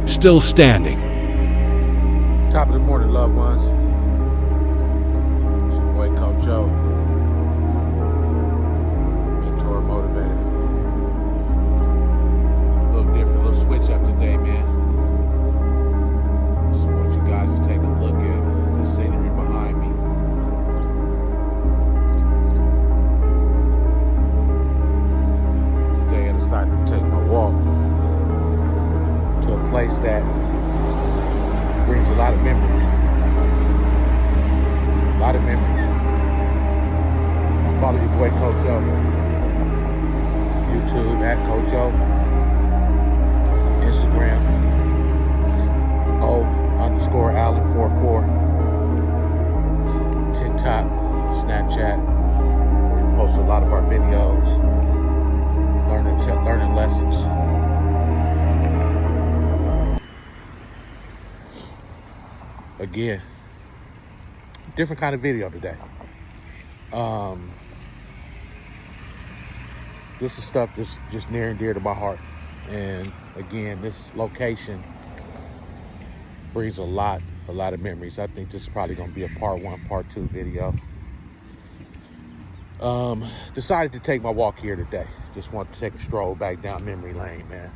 still standing. Top of the morning, loved ones. It's your boy, Coach Joe. Mentor, motivator. A little different, little switch up today, man. Just want you guys to take a look at the scenery behind me. Today I decided to take my walk to a place that brings a lot of memories. A lot of memories. Follow your boy Coach Joe. YouTube at Coach Joe. Instagram O_Allen44. TikTok, Snapchat, where we post a lot of our videos, learning lessons. Again, different kind of video today. This is stuff that's just near and dear to my heart. And again, this location brings a lot of memories. I think this is probably going to be a part 1, part 2 video. Decided to take my walk here today. Just want to take a stroll back down memory lane, man.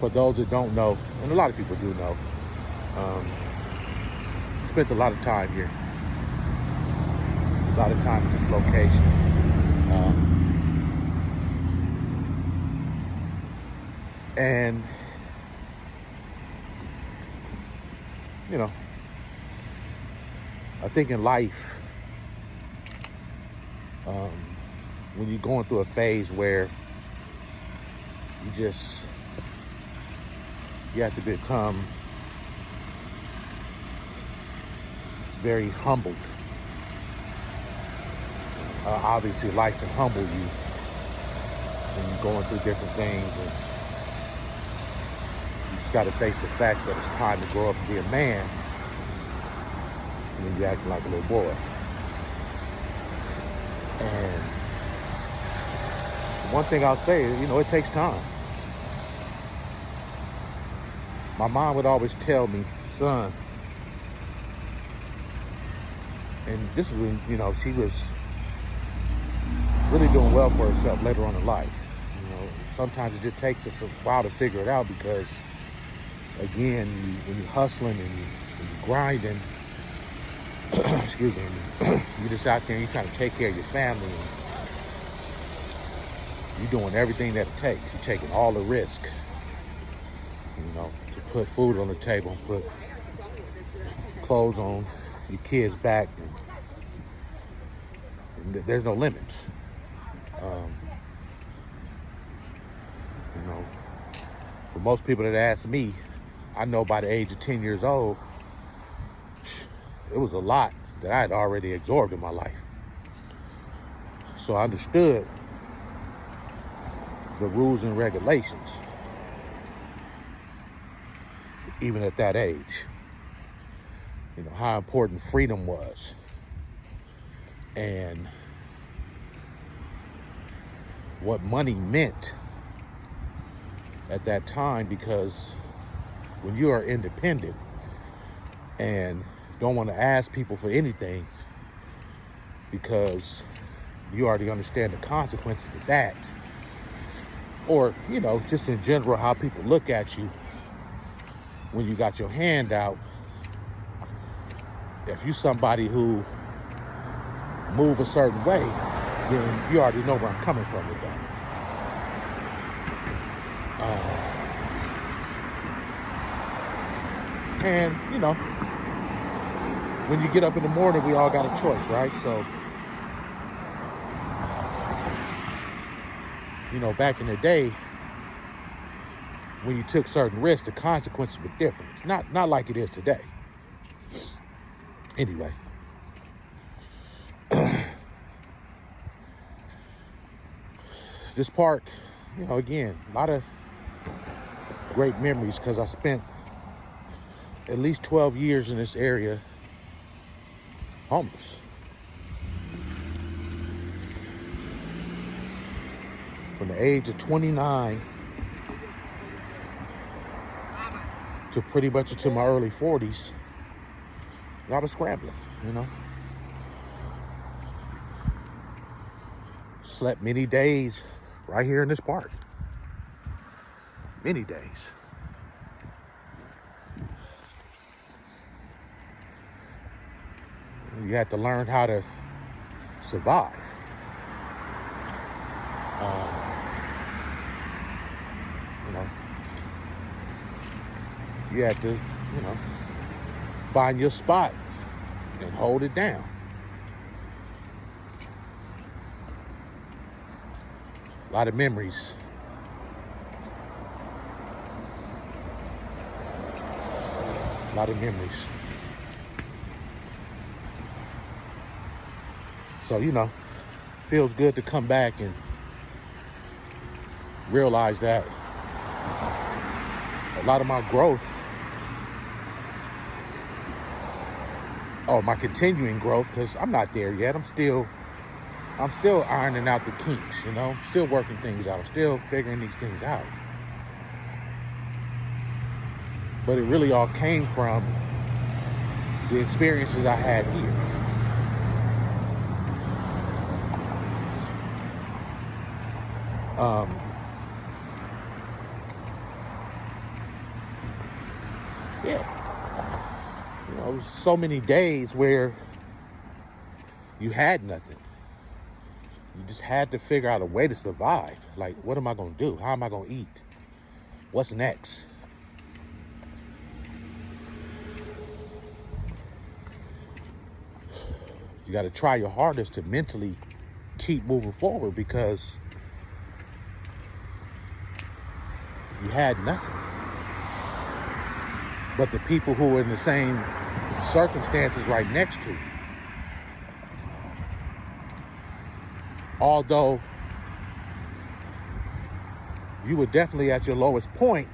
For those that don't know, and a lot of people do know, spent a lot of time here. A lot of time at this location. And, you know, I think in life, when you're going through a phase where you have to become very humbled. Obviously, life can humble you when you're going through different things, and you just got to face the facts that it's time to grow up and be a man, and then you're acting like a little boy. And one thing I'll say is, it takes time. My mom would always tell me, son, and this is when, she was really doing well for herself later on in life. Sometimes it just takes us a while to figure it out because, again, when you're hustling and you're grinding, excuse me, you're just out there and you're trying to take care of your family and you're doing everything that it takes. You're taking all the risk, to put food on the table, put clothes on your kids' back, and there's no limits. For most people that ask me, I know by the age of 10 years old, it was a lot that I had already absorbed in my life. So I understood the rules and regulations, even at that age. How important freedom was. And what money meant at that time, because when you are independent and don't want to ask people for anything because you already understand the consequences of that, or just in general how people look at you when you got your hand out, if you somebody who move a certain way, then you already know where I'm coming from with that. And, when you get up in the morning, we all got a choice, right? So, back in the day, when you took certain risks, the consequences were different. It's not like it is today. Anyway. This park, again, a lot of great memories because I spent at least 12 years in this area homeless. From the age of 29 to pretty much into my early 40s, I was scrambling, Slept many days right here in this park. Many days. You had to learn how to survive. You had to, find your spot and hold it down. A lot of memories. A lot of memories. So, feels good to come back and realize that a lot of my growth, or my continuing growth, because I'm not there yet. I'm still ironing out the kinks, still working things out. I'm still figuring these things out. But it really all came from the experiences I had here. It was so many days where you had nothing. You just had to figure out a way to survive. Like, what am I going to do? How am I going to eat? What's next? You got to try your hardest to mentally keep moving forward, because you had nothing. But the people who were in the same circumstances right next to you, although you were definitely at your lowest point,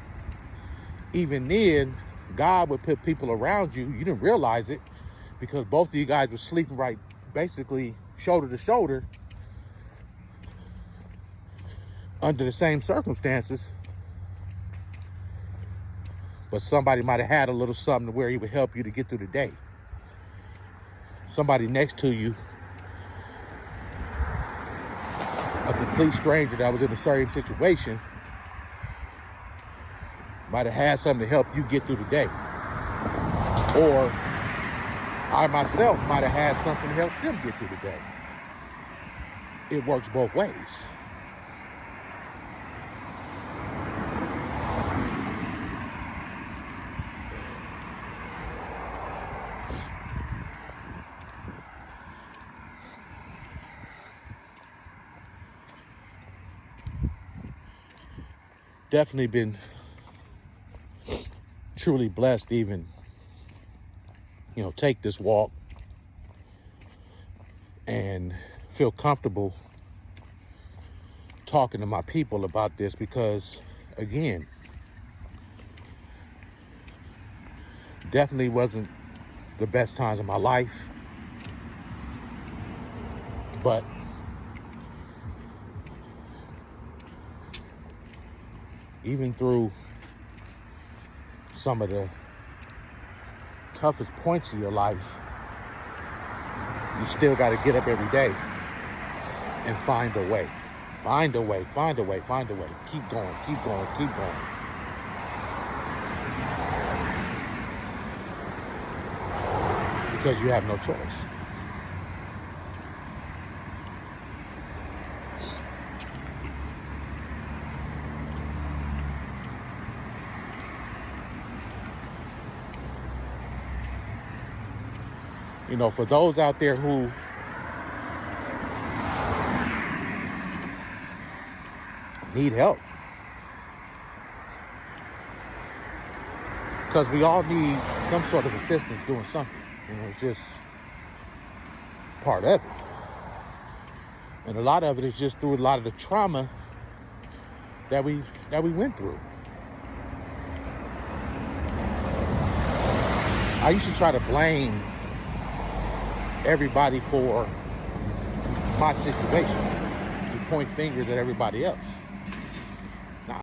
even then, God would put people around you. You didn't realize it, because both of you guys were sleeping right, basically shoulder to shoulder, under the same circumstances. But somebody might have had a little something to where he would help you to get through the day. Somebody next to you, a complete stranger that was in the same situation, might have had something to help you get through the day. Or I myself might have had something to help them get through the day. It works both ways. Definitely been truly blessed to even, take this walk and feel comfortable talking to my people about this, because, again, definitely wasn't the best times of my life, but even through some of the toughest points of your life, you still got to get up every day and find a way. Find a way, find a way, find a way. Keep going, keep going, keep going. Because you have no choice. For those out there who need help, because we all need some sort of assistance doing something. It's just part of it. And a lot of it is just through a lot of the trauma that we went through. I used to try to blame everybody for my situation, to point fingers at everybody else.